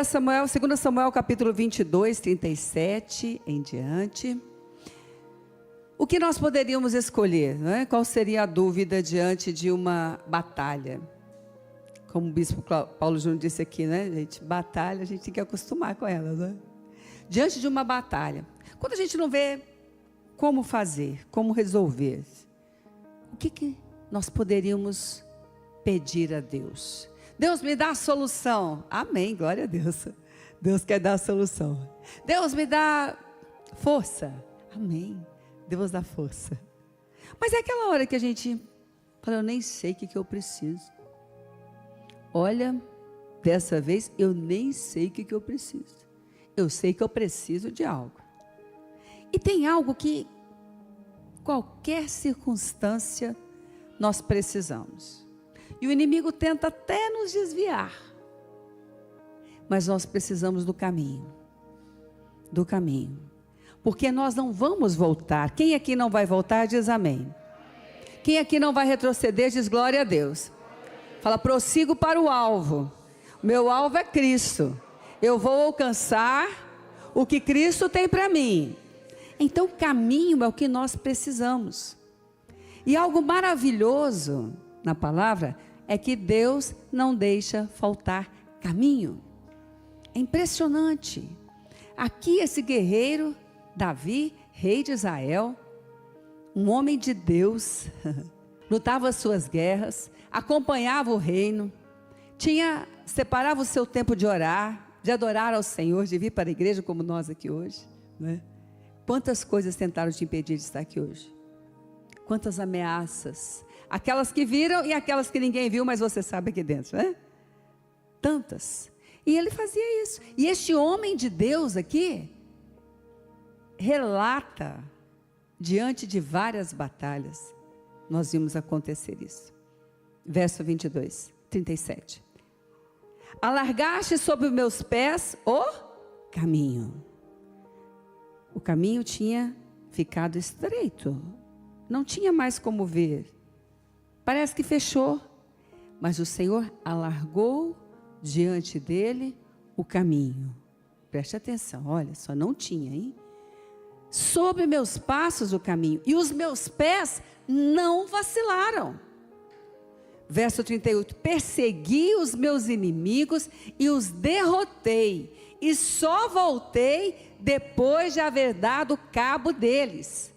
Samuel, 2 Samuel capítulo 22, 37 em diante. O que nós poderíamos escolher, não é? Qual seria a dúvida diante de uma batalha? Como o bispo Paulo Júnior disse aqui, né, gente? Batalha, a gente tem que acostumar com ela, né? Diante de uma batalha, quando a gente não vê como fazer, como resolver, o que nós poderíamos pedir a Deus? Deus, me dá a solução. Amém, glória a Deus. Deus quer dar a solução. Deus, me dá força. Amém, Deus dá força. Mas é aquela hora que a gente fala, eu nem sei o que eu preciso. Olha, dessa vez eu nem sei o que eu preciso. Eu sei que eu preciso de algo. E tem algo que, qualquer circunstância, nós precisamos. E o inimigo tenta até nos desviar. Mas nós precisamos do caminho. Do caminho. Porque nós não vamos voltar. Quem aqui não vai voltar, diz amém. Quem aqui não vai retroceder, diz glória a Deus. Fala, prossigo para o alvo. Meu alvo é Cristo. Eu vou alcançar o que Cristo tem para mim. Então, caminho é o que nós precisamos. E algo maravilhoso na palavra é que Deus não deixa faltar caminho. É impressionante. Aqui esse guerreiro, Davi, rei de Israel, um homem de Deus, lutava as suas guerras, acompanhava o reino, separava o seu tempo de orar, de adorar ao Senhor, de vir para a igreja como nós aqui hoje, né? Quantas coisas tentaram te impedir de estar aqui hoje? Quantas ameaças, aquelas que viram e aquelas que ninguém viu, mas você sabe aqui dentro, né? Tantas. E ele fazia isso. E este homem de Deus aqui relata, diante de várias batalhas, nós vimos acontecer isso. Verso 22, 37. Alargaste sobre os meus pés o caminho. O caminho tinha ficado estreito. Não tinha mais como ver. Parece que fechou. Mas o Senhor alargou diante dele o caminho. Preste atenção, olha, só não tinha, hein? Sobre meus passos o caminho. E os meus pés não vacilaram. Verso 38. Persegui os meus inimigos e os derrotei. E só voltei depois de haver dado cabo deles.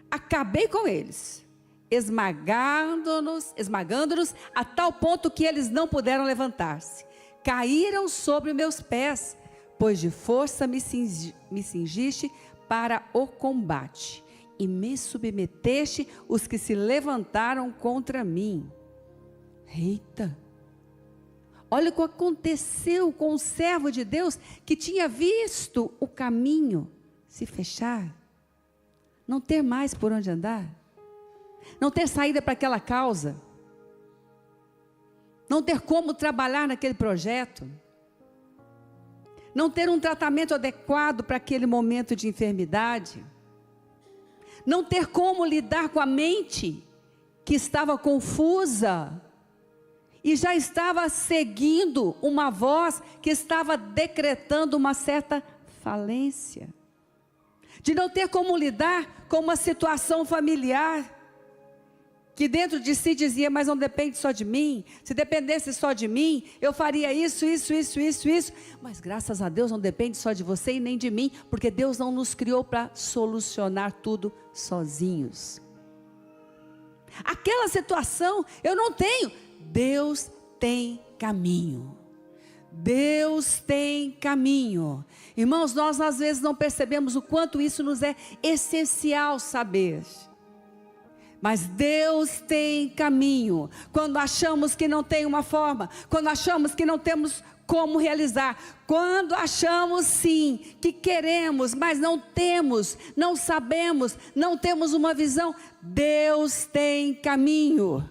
Acabei com eles, esmagando-nos a tal ponto que eles não puderam levantar-se. Caíram sobre meus pés, pois de força me cingiste para o combate. E me submeteste os que se levantaram contra mim. Eita! Olha o que aconteceu com o servo de Deus que tinha visto o caminho se fechar. Não ter mais por onde andar. Não ter saída para aquela causa. Não ter como trabalhar naquele projeto. Não ter um tratamento adequado para aquele momento de enfermidade. Não ter como lidar com a mente que estava confusa. E já estava seguindo uma voz que estava decretando uma certa falência. De não ter como lidar com uma situação familiar. Que dentro de si dizia, mas não depende só de mim. Se dependesse só de mim, eu faria isso. Mas graças a Deus não depende só de você e nem de mim. Porque Deus não nos criou para solucionar tudo sozinhos. Aquela situação eu não tenho. Deus tem caminho. Deus tem caminho. Irmãos, nós às vezes não percebemos o quanto isso nos é essencial saber. Mas Deus tem caminho. Quando achamos que não tem uma forma, quando achamos que não temos como realizar, quando achamos sim que queremos, mas não temos, não sabemos, não temos uma visão, Deus tem caminho.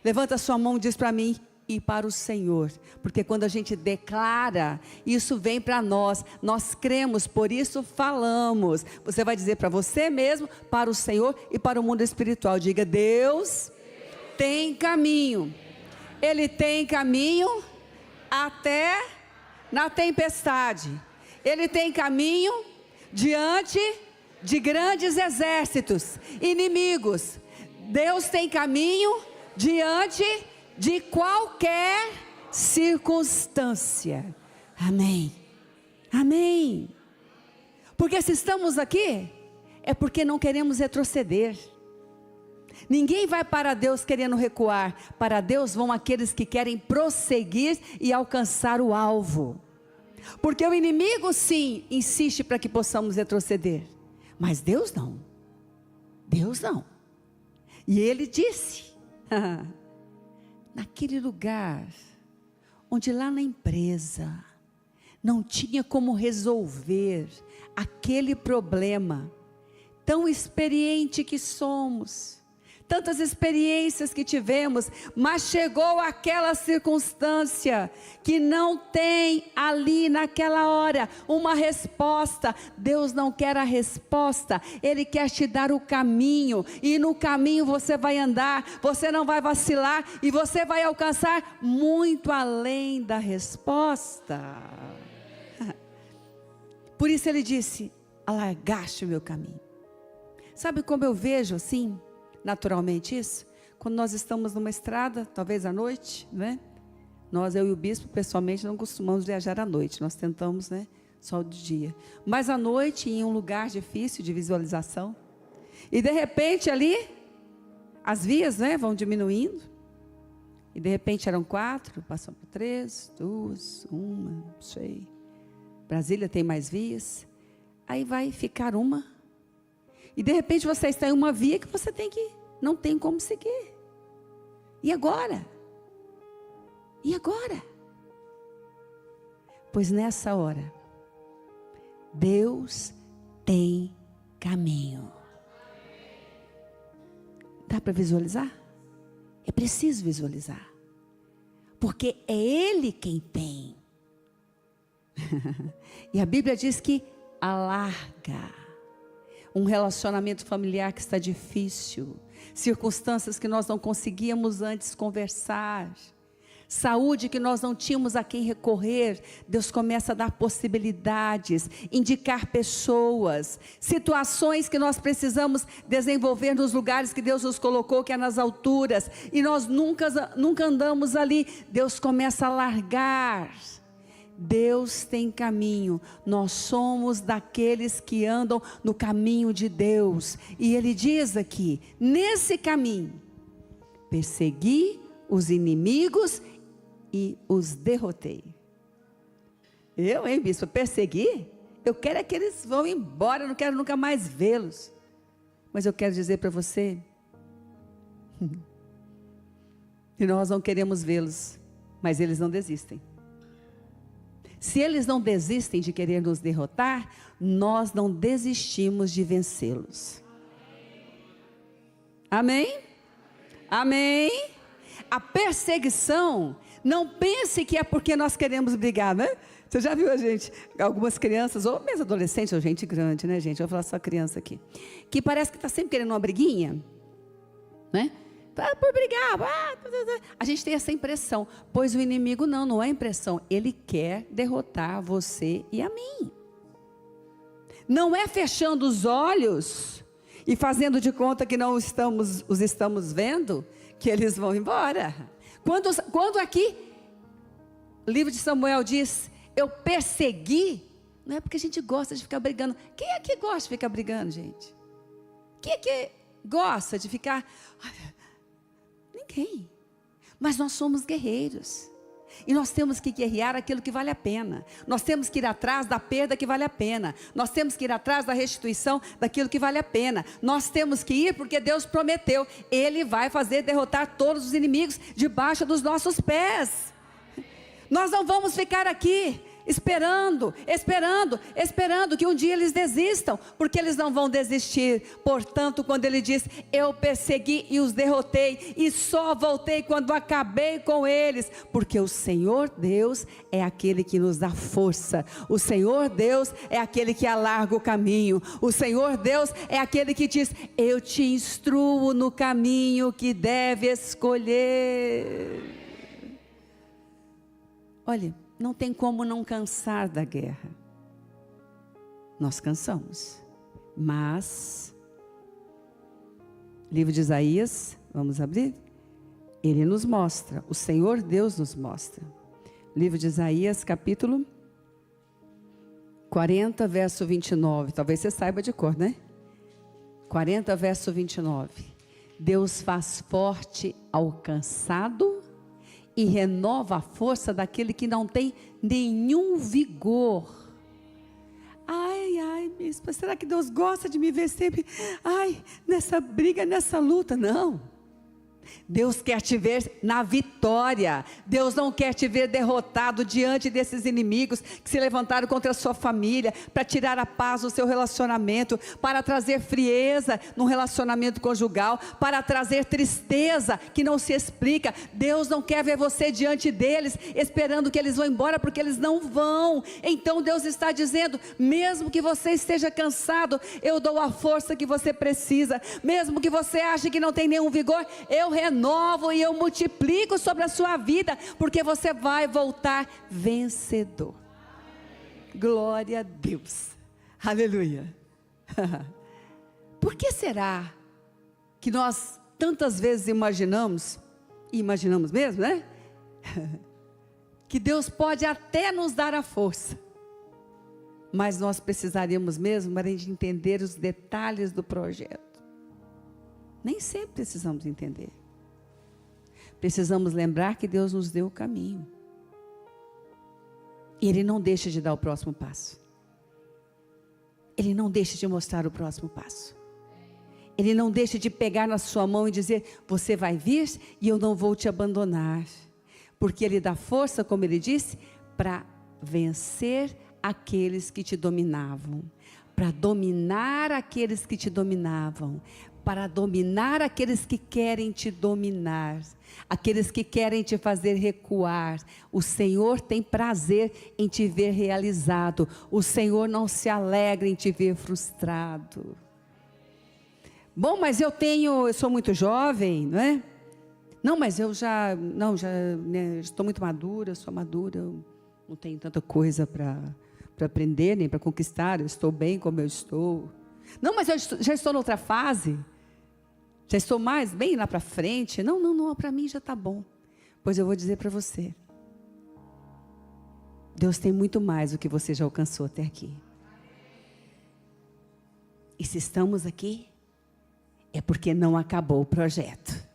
Levanta sua mão e diz para mim e para o Senhor, porque quando a gente declara, isso vem para nós, nós cremos, por isso falamos. Você vai dizer para você mesmo, para o Senhor e para o mundo espiritual, diga: Deus tem caminho, Ele tem caminho até na tempestade. Ele tem caminho diante de grandes exércitos inimigos. Deus tem caminho diante de qualquer circunstância. Amém. Amém. Porque se estamos aqui, é porque não queremos retroceder. Ninguém vai para Deus querendo recuar. Para Deus vão aqueles que querem prosseguir e alcançar o alvo. Porque o inimigo sim insiste para que possamos retroceder, mas Deus não. Deus não. E Ele disse, naquele lugar, onde lá na empresa, não tinha como resolver aquele problema, tão experiente que somos, tantas experiências que tivemos, mas chegou aquela circunstância que não tem ali naquela hora uma resposta. Deus não quer a resposta, Ele quer te dar o caminho, e no caminho você vai andar, você não vai vacilar, e você vai alcançar muito além da resposta. Por isso Ele disse, alargaste o meu caminho. Sabe como eu vejo assim, naturalmente isso? Quando nós estamos numa estrada, talvez à noite, né? Nós, eu e o bispo, pessoalmente, não costumamos viajar à noite. Nós tentamos, né? Só de dia. Mas à noite, em um lugar difícil de visualização. E de repente ali, as vias, né? Vão diminuindo. E de repente eram 4, passam para 3, 2, 1, sei. Brasília tem mais vias. Aí vai ficar uma. E de repente você está em uma via que você não tem como seguir. E agora? E agora? Pois nessa hora, Deus tem caminho. Dá para visualizar? É preciso visualizar. Porque é Ele quem tem. E a Bíblia diz que alarga. Um relacionamento familiar que está difícil, circunstâncias que nós não conseguíamos antes conversar, saúde que nós não tínhamos a quem recorrer, Deus começa a dar possibilidades, indicar pessoas, situações que nós precisamos desenvolver nos lugares que Deus nos colocou, que é nas alturas, e nós nunca andamos ali, Deus começa a largar. Deus tem caminho, nós somos daqueles que andam no caminho de Deus, e Ele diz aqui, nesse caminho, persegui os inimigos e os derrotei. Eu, hein, bispo, persegui? Eu quero é que eles vão embora, eu não quero nunca mais vê-los, mas eu quero dizer para você, que nós não queremos vê-los, mas eles não desistem. Se eles não desistem de querer nos derrotar, nós não desistimos de vencê-los. Amém? Amém? A perseguição, não pense que é porque nós queremos brigar, né? Você já viu a gente, algumas crianças, ou mesmo adolescentes, ou gente grande, né, gente? Eu vou falar só criança aqui. Que parece que está sempre querendo uma briguinha, né? Por brigar, a gente tem essa impressão, pois o inimigo não é impressão, ele quer derrotar você e a mim. Não é fechando os olhos e fazendo de conta que não os estamos vendo, que eles vão embora. Quando aqui, o livro de Samuel diz, eu persegui, não é porque a gente gosta de ficar brigando. Quem é que gosta de ficar brigando, gente? Quem é que gosta de ficar... Ninguém, mas nós somos guerreiros, e nós temos que guerrear aquilo que vale a pena, nós temos que ir atrás da perda que vale a pena, nós temos que ir atrás da restituição daquilo que vale a pena, nós temos que ir porque Deus prometeu, Ele vai fazer derrotar todos os inimigos debaixo dos nossos pés. Nós não vamos ficar aqui esperando que um dia eles desistam, porque eles não vão desistir. Portanto, quando ele diz, eu persegui e os derrotei, e só voltei quando acabei com eles, porque o Senhor Deus é aquele que nos dá força, o Senhor Deus é aquele que alarga o caminho, o Senhor Deus é aquele que diz, eu te instruo no caminho que deve escolher. Olha, não tem como não cansar da guerra. Nós cansamos. Mas, livro de Isaías, vamos abrir? Ele nos mostra, o Senhor Deus nos mostra. Livro de Isaías, capítulo 40, verso 29. Talvez você saiba de cor, né? 40, verso 29. Deus faz forte ao cansado e renova a força daquele que não tem nenhum vigor. Ai, bispo, será que Deus gosta de me ver sempre, nessa briga, nessa luta? Não. Deus quer te ver na vitória. Deus não quer te ver derrotado diante desses inimigos que se levantaram contra a sua família, para tirar a paz do seu relacionamento, para trazer frieza no relacionamento conjugal, para trazer tristeza que não se explica. Deus não quer ver você diante deles, esperando que eles vão embora, porque eles não vão. Então Deus está dizendo, mesmo que você esteja cansado, eu dou a força que você precisa. Mesmo que você ache que não tem nenhum vigor, eu renovo e eu multiplico sobre a sua vida, porque você vai voltar vencedor. Glória a Deus, aleluia. Por que será que nós tantas vezes imaginamos, e imaginamos mesmo, né? Que Deus pode até nos dar a força, mas nós precisaríamos mesmo para entender os detalhes do projeto. Nem sempre precisamos entender. Precisamos lembrar que Deus nos deu o caminho. E Ele não deixa de dar o próximo passo. Ele não deixa de mostrar o próximo passo. Ele não deixa de pegar na sua mão e dizer, você vai vir e eu não vou te abandonar. Porque Ele dá força, como Ele disse, para vencer aqueles que te dominavam. Para dominar aqueles que te dominavam. Para dominar aqueles que querem te dominar, aqueles que querem te fazer recuar. O Senhor tem prazer em te ver realizado, o Senhor não se alegra em te ver frustrado. Bom, mas eu sou muito jovem, não é? Não, mas eu estou muito madura, sou madura, eu não tenho tanta coisa para aprender, nem para conquistar, eu estou bem como eu estou. Não, mas eu já estou noutra fase. Já estou mais bem lá para frente. Não, para mim já está bom. Pois eu vou dizer para você. Deus tem muito mais do que você já alcançou até aqui. E se estamos aqui, é porque não acabou o projeto.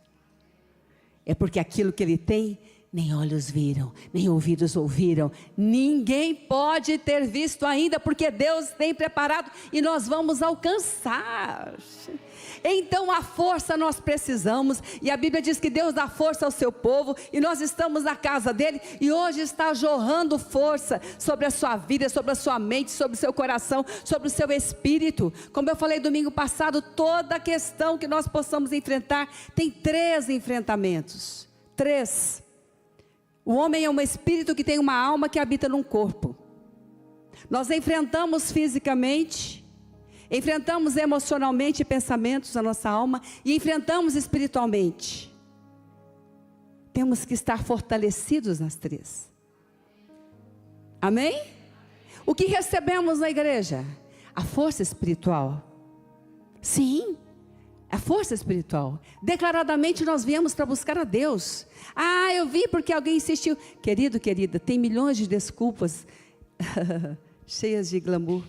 É porque aquilo que Ele tem, nem olhos viram, nem ouvidos ouviram, ninguém pode ter visto ainda, porque Deus tem preparado e nós vamos alcançar. Então a força nós precisamos, e a Bíblia diz que Deus dá força ao seu povo, e nós estamos na casa dele, e hoje está jorrando força sobre a sua vida, sobre a sua mente, sobre o seu coração, sobre o seu espírito. Como eu falei domingo passado, toda questão que nós possamos enfrentar, tem 3 enfrentamentos, 3. O homem é um espírito que tem uma alma que habita num corpo. Nós enfrentamos fisicamente, enfrentamos emocionalmente pensamentos da nossa alma e enfrentamos espiritualmente. Temos que estar fortalecidos nas 3. Amém? O que recebemos na igreja? A força espiritual. Sim, a força espiritual. Declaradamente nós viemos para buscar a Deus. Eu vi porque alguém insistiu. Querido, querida, tem milhões de desculpas cheias de glamour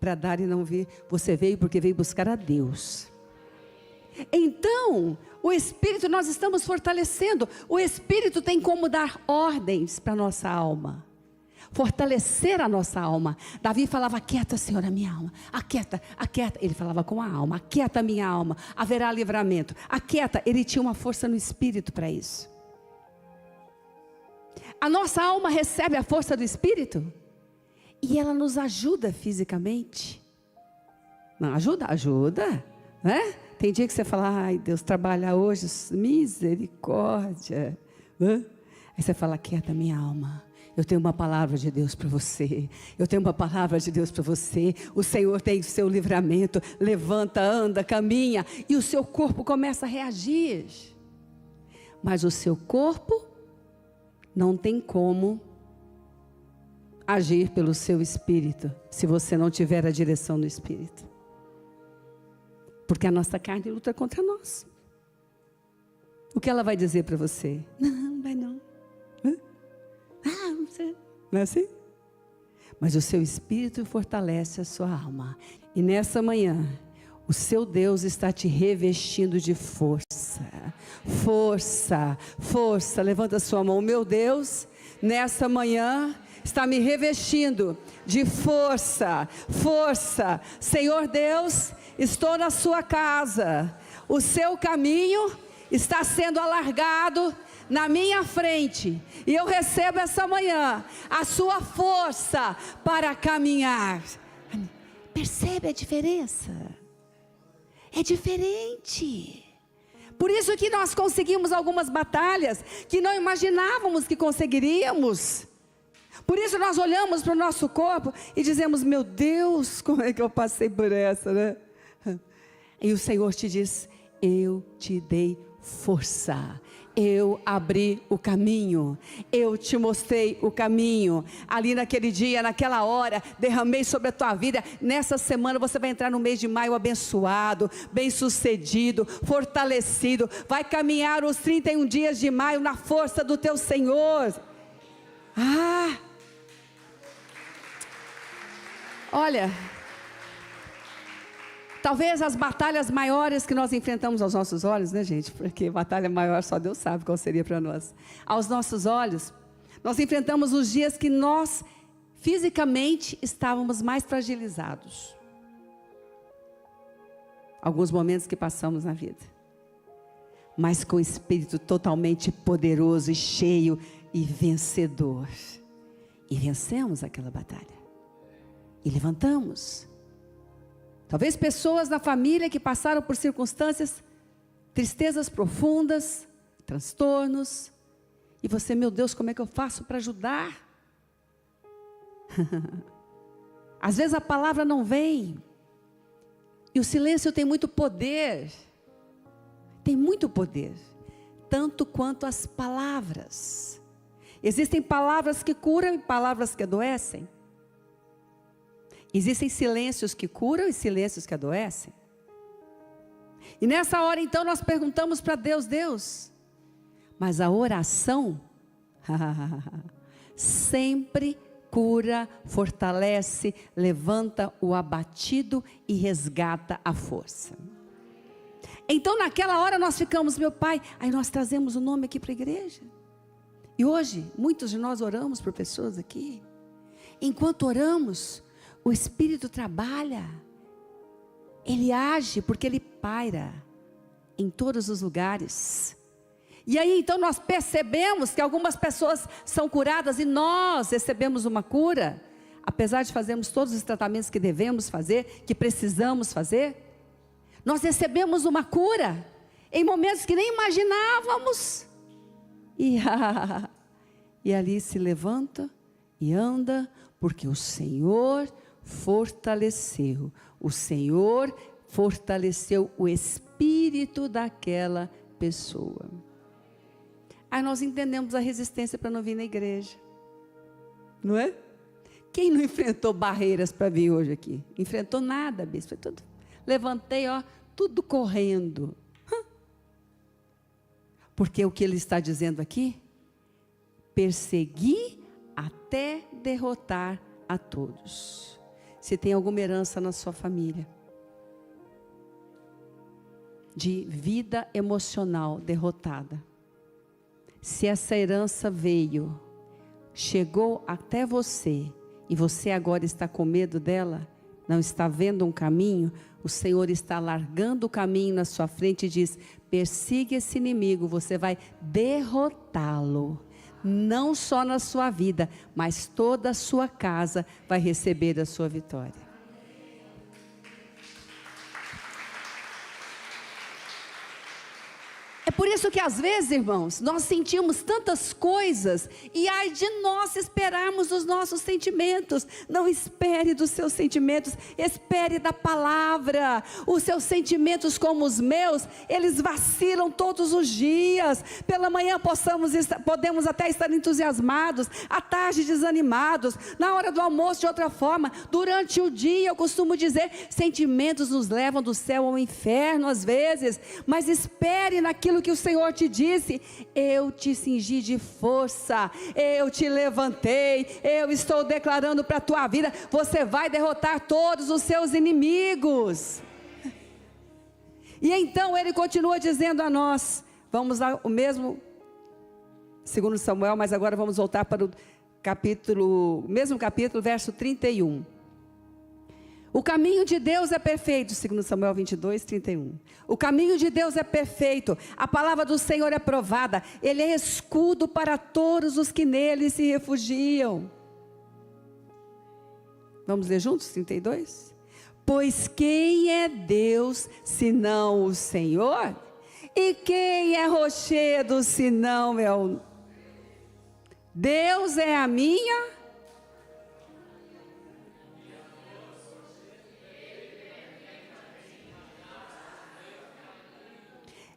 para dar e não vir. Você veio porque veio buscar a Deus. Então, o Espírito nós estamos fortalecendo. O Espírito tem como dar ordens para a nossa alma. Fortalecer a nossa alma. Davi falava, aquieta, Senhor, a minha alma. Aquieta, aquieta. Ele falava com a alma, aquieta a minha alma, haverá livramento. Aquieta, ele tinha uma força no Espírito para isso. A nossa alma recebe a força do Espírito e ela nos ajuda fisicamente. Não ajuda? Ajuda, né? Tem dia que você fala, ai Deus, trabalha hoje, misericórdia, né? Aí você fala, aquieta a minha alma. Eu tenho uma palavra de Deus para você. Eu tenho uma palavra de Deus para você. O Senhor tem o seu livramento. Levanta, anda, caminha. E o seu corpo começa a reagir. Mas o seu corpo não tem como agir pelo seu espírito, se você não tiver a direção do espírito. Porque a nossa carne luta contra nós. O que ela vai dizer para você? Não, vai não. Não sei. Não é assim? Mas o seu espírito fortalece a sua alma. E nessa manhã, o seu Deus está te revestindo de força. Força, força. Levanta a sua mão. Meu Deus, nessa manhã, está me revestindo de força. Força. Senhor Deus, estou na sua casa. O seu caminho está sendo alargado na minha frente, e eu recebo essa manhã a sua força para caminhar. Percebe a diferença? É diferente. Por isso que nós conseguimos algumas batalhas que não imaginávamos que conseguiríamos. Por isso nós olhamos para o nosso corpo e dizemos: meu Deus, como é que eu passei por essa, né? E o Senhor te diz: eu te dei força, eu abri o caminho, eu te mostrei o caminho, ali naquele dia, naquela hora, derramei sobre a tua vida. Nessa semana você vai entrar no mês de maio abençoado, bem sucedido, fortalecido, vai caminhar os 31 dias de maio na força do teu Senhor. Olha, talvez as batalhas maiores que nós enfrentamos aos nossos olhos, né, gente? Porque batalha maior só Deus sabe qual seria para nós. Aos nossos olhos, nós enfrentamos os dias que nós fisicamente estávamos mais fragilizados. Alguns momentos que passamos na vida, mas com o espírito totalmente poderoso e cheio e vencedor. E vencemos aquela batalha. E levantamos. Talvez pessoas na família que passaram por circunstâncias, tristezas profundas, transtornos. E você: meu Deus, como é que eu faço para ajudar? Às vezes a palavra não vem. E o silêncio tem muito poder. Tem muito poder. Tanto quanto as palavras. Existem palavras que curam e palavras que adoecem. Existem silêncios que curam e silêncios que adoecem. E nessa hora então nós perguntamos para Deus: Deus, mas a oração sempre cura, fortalece, levanta o abatido e resgata a força. Então naquela hora nós ficamos: meu Pai, aí nós trazemos o nome aqui para a igreja. E hoje muitos de nós oramos por pessoas aqui. Enquanto oramos, o Espírito trabalha, Ele age, porque Ele paira em todos os lugares. E aí então nós percebemos que algumas pessoas são curadas e nós recebemos uma cura, apesar de fazermos todos os tratamentos que devemos fazer, que precisamos fazer. Nós recebemos uma cura em momentos que nem imaginávamos. E ali se levanta e anda, porque o Senhor fortaleceu. O Senhor fortaleceu o espírito daquela pessoa. Aí nós entendemos a resistência para não vir na igreja, não é? Quem não enfrentou barreiras para vir hoje aqui? Enfrentou nada, bispo. Foi tudo. Levantei, tudo correndo. Porque o que ele está dizendo aqui? Persegui até derrotar a todos. Se tem alguma herança na sua família, de vida emocional derrotada, se essa herança veio, chegou até você, e você agora está com medo dela, não está vendo um caminho, o Senhor está largando o caminho na sua frente e diz: persiga esse inimigo, você vai derrotá-lo. Não só na sua vida, mas toda a sua casa vai receber a sua vitória. É por isso que às vezes, irmãos, nós sentimos tantas coisas e ai de nós esperarmos os nossos sentimentos. Não espere dos seus sentimentos, espere da palavra. Os seus sentimentos como os meus, eles vacilam todos os dias. Pela manhã podemos até estar entusiasmados, à tarde desanimados, na hora do almoço de outra forma. Durante o dia, eu costumo dizer, sentimentos nos levam do céu ao inferno às vezes, mas espere naquilo que o Senhor te disse. Eu te cingi de força, eu te levantei, eu estou declarando para a tua vida, você vai derrotar todos os seus inimigos. E então ele continua dizendo a nós, vamos lá, o mesmo, segundo Samuel, mas agora vamos voltar para o mesmo capítulo, verso 31. O caminho de Deus é perfeito, segundo Samuel 22, 31. O caminho de Deus é perfeito, a palavra do Senhor é provada, ele é escudo para todos os que nele se refugiam. Vamos ler juntos, 32? Pois quem é Deus, senão o Senhor? E quem é rochedo, senão é o... Deus é a minha...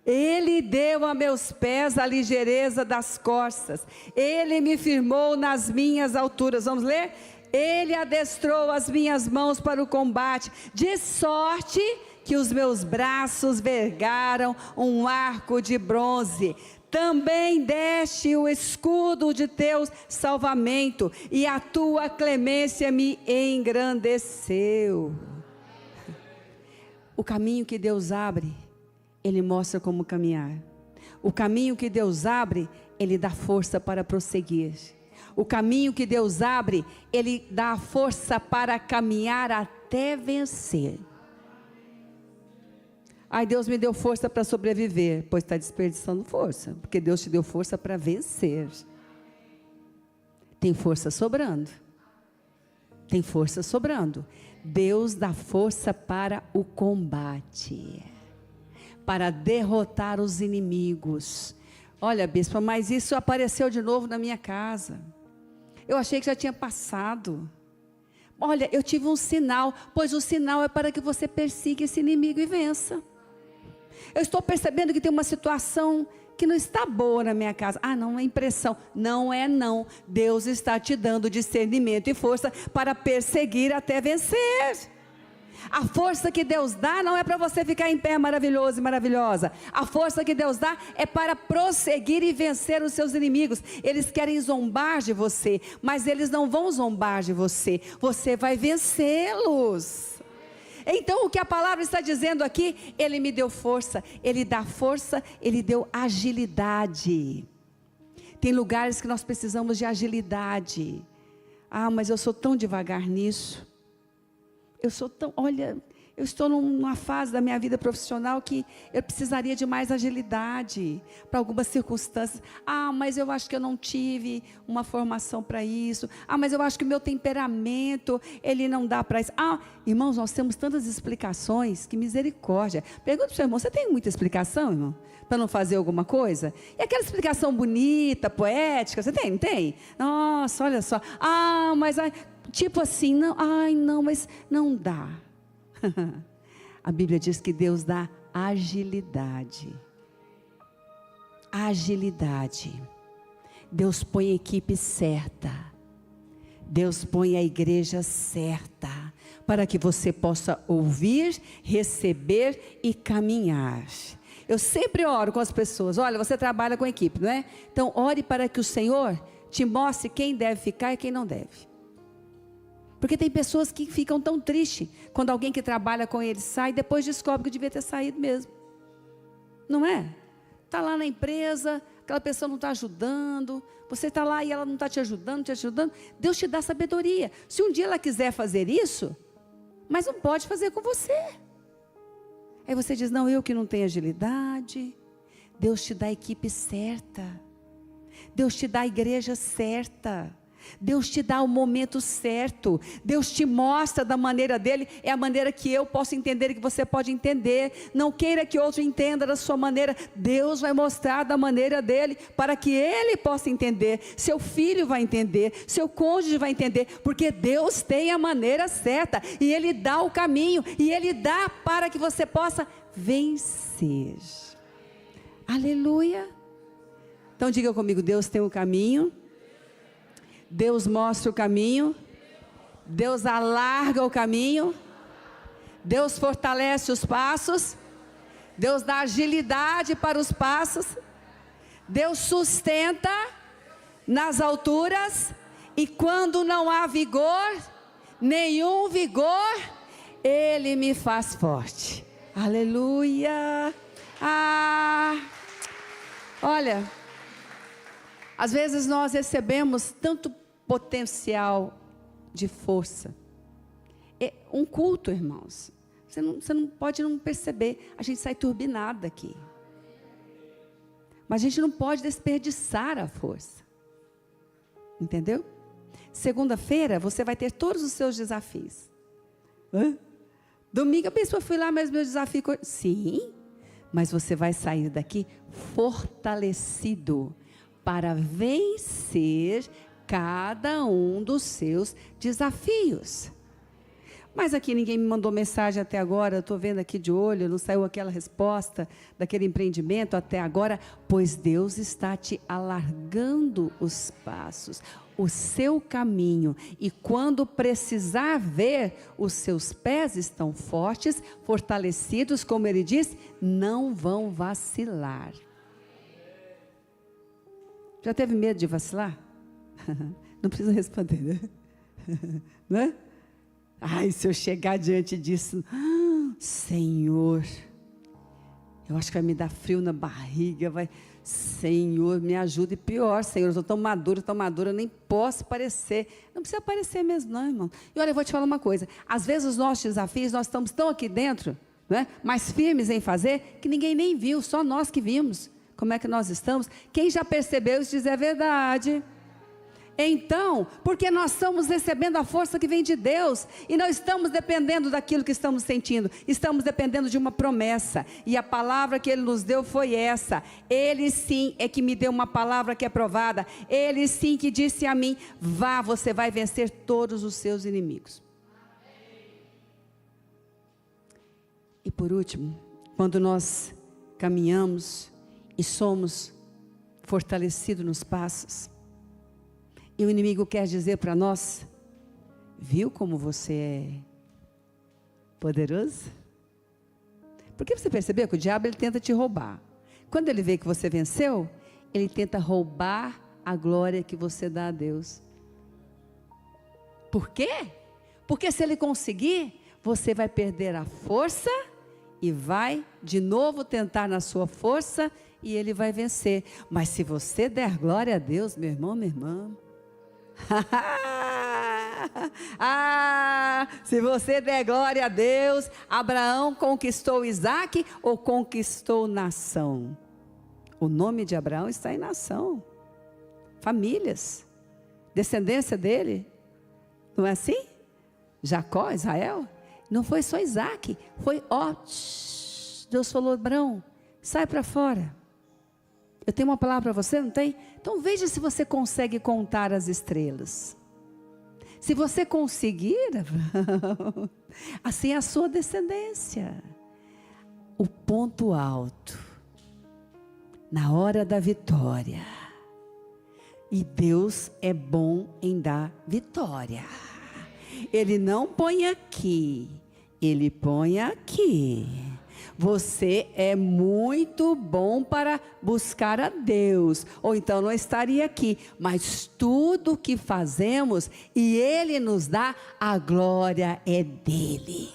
Ele deu a meus pés a ligeireza das costas, ele me firmou nas minhas alturas. Vamos ler? Ele adestrou as minhas mãos para o combate, de sorte que os meus braços vergaram um arco de bronze. Também deste o escudo de teu salvamento, e a tua clemência me engrandeceu. O caminho que Deus abre, ele mostra como caminhar. O caminho que Deus abre, ele dá força para prosseguir. O caminho que Deus abre, ele dá força para caminhar até vencer. Ai, Deus me deu força para sobreviver. Pois está desperdiçando força, porque Deus te deu força para vencer. Tem força sobrando. Tem força sobrando. Deus dá força para o combate, para derrotar os inimigos. Olha, bispa, mas isso apareceu de novo na minha casa. Eu achei que já tinha passado. Olha, eu tive um sinal, pois o sinal é para que você persiga esse inimigo e vença. Eu estou percebendo que tem uma situação que não está boa na minha casa. Ah, não, é impressão. Não é não. Deus está te dando discernimento e força para perseguir até vencer. A força que Deus dá não é para você ficar em pé maravilhoso e maravilhosa. A força que Deus dá é para prosseguir e vencer os seus inimigos. Eles querem zombar de você, mas eles não vão zombar de você. Você vai vencê-los. Então o que a palavra está dizendo aqui, ele me deu força, ele dá força, ele deu agilidade. Tem lugares que nós precisamos de agilidade. Ah, mas eu sou tão devagar nisso. Olha, eu estou numa fase da minha vida profissional que eu precisaria de mais agilidade para algumas circunstâncias. Ah, mas eu acho que eu não tive uma formação para isso. Ah, mas eu acho que o meu temperamento, ele não dá para isso. Ah, irmãos, nós temos tantas explicações, que misericórdia. Pergunta para o seu irmão, você tem muita explicação, irmão, para não fazer alguma coisa? E aquela explicação bonita, poética, você tem, não tem? Nossa, olha só. Ah, mas... tipo assim, não, ai não, mas não dá. A Bíblia diz que Deus dá agilidade. Agilidade. Deus põe a equipe certa. Deus põe a igreja certa, para que você possa ouvir, receber e caminhar. Eu sempre oro com as pessoas. Olha, você trabalha com equipe, não é? Então ore para que o Senhor te mostre quem deve ficar e quem não deve. Porque tem pessoas que ficam tão tristes quando alguém que trabalha com eles sai e depois descobre que devia ter saído mesmo. Não é? Está lá na empresa, aquela pessoa não está ajudando, você está lá e ela não está te ajudando, Deus te dá sabedoria. Se um dia ela quiser fazer isso, mas não pode fazer com você. Aí você diz, não, eu que não tenho agilidade. Deus te dá a equipe certa. Deus te dá a igreja certa. Deus te dá o momento certo, Deus te mostra da maneira dele, é a maneira que eu posso entender e que você pode entender. Não queira que outro entenda da sua maneira, Deus vai mostrar da maneira dele, para que ele possa entender, seu filho vai entender, seu cônjuge vai entender, porque Deus tem a maneira certa, e ele dá o caminho, e ele dá para que você possa vencer. Aleluia. Então diga comigo, Deus tem o caminho, Deus mostra o caminho, Deus alarga o caminho, Deus fortalece os passos, Deus dá agilidade para os passos, Deus sustenta nas alturas, e quando não há vigor, nenhum vigor, Ele me faz forte. Aleluia. Olha, às vezes nós recebemos tanto potencial de força. Um culto, irmãos, você não pode não perceber, a gente sai turbinado aqui. Mas a gente não pode desperdiçar a força. Entendeu? Segunda-feira você vai ter todos os seus desafios. Domingo a pessoa foi lá, mas meu desafio... Sim, mas você vai sair daqui fortalecido para vencer cada um dos seus desafios. Mas aqui ninguém me mandou mensagem até agora, eu estou vendo aqui de olho, não saiu aquela resposta daquele empreendimento até agora, pois Deus está te alargando os passos, o seu caminho, e quando precisar ver, os seus pés estão fortes, fortalecidos, como ele diz, não vão vacilar. Já teve medo de vacilar? Não precisa responder, né? Não é? Ai, se eu chegar diante disso, Senhor, eu acho que vai me dar frio na barriga, Senhor, me ajude. E pior, Senhor, eu estou tão madura, eu nem posso parecer. Não precisa parecer mesmo, não, irmão. E olha, eu vou te falar uma coisa, às vezes os nossos desafios, nós estamos tão aqui dentro, né, mais firmes em fazer, que ninguém nem viu, só nós que vimos. Como é que nós estamos? Quem já percebeu isso diz é verdade. Então, porque nós estamos recebendo a força que vem de Deus, e não estamos dependendo daquilo que estamos sentindo, estamos dependendo de uma promessa, e a palavra que Ele nos deu foi essa. Ele sim é que me deu uma palavra que é provada, Ele sim que disse a mim, vá, você vai vencer todos os seus inimigos. E por último, quando nós caminhamos e somos fortalecidos nos passos, e o inimigo quer dizer para nós, viu como você é poderoso? Porque você percebeu que o diabo ele tenta te roubar. Quando ele vê que você venceu, ele tenta roubar a glória que você dá a Deus. Por quê? Porque se ele conseguir, você vai perder a força e vai de novo tentar na sua força e ele vai vencer. Mas se você der glória a Deus, meu irmão, minha irmã, se você der glória a Deus, Abraão conquistou Isaac ou conquistou nação? O nome de Abraão está em nação, famílias, descendência dele, não é assim? Jacó, Israel, não foi só Isaac, foi Deus falou, Abraão, sai para fora. Eu tenho uma palavra para você, não tem? Então veja se você consegue contar as estrelas. Se você conseguir, Abraão, assim é a sua descendência. O ponto alto, na hora da vitória. E Deus é bom em dar vitória. Ele não põe aqui, Ele põe aqui. Você é muito bom para buscar a Deus, ou então não estaria aqui, mas tudo que fazemos e Ele nos dá, a glória é dEle.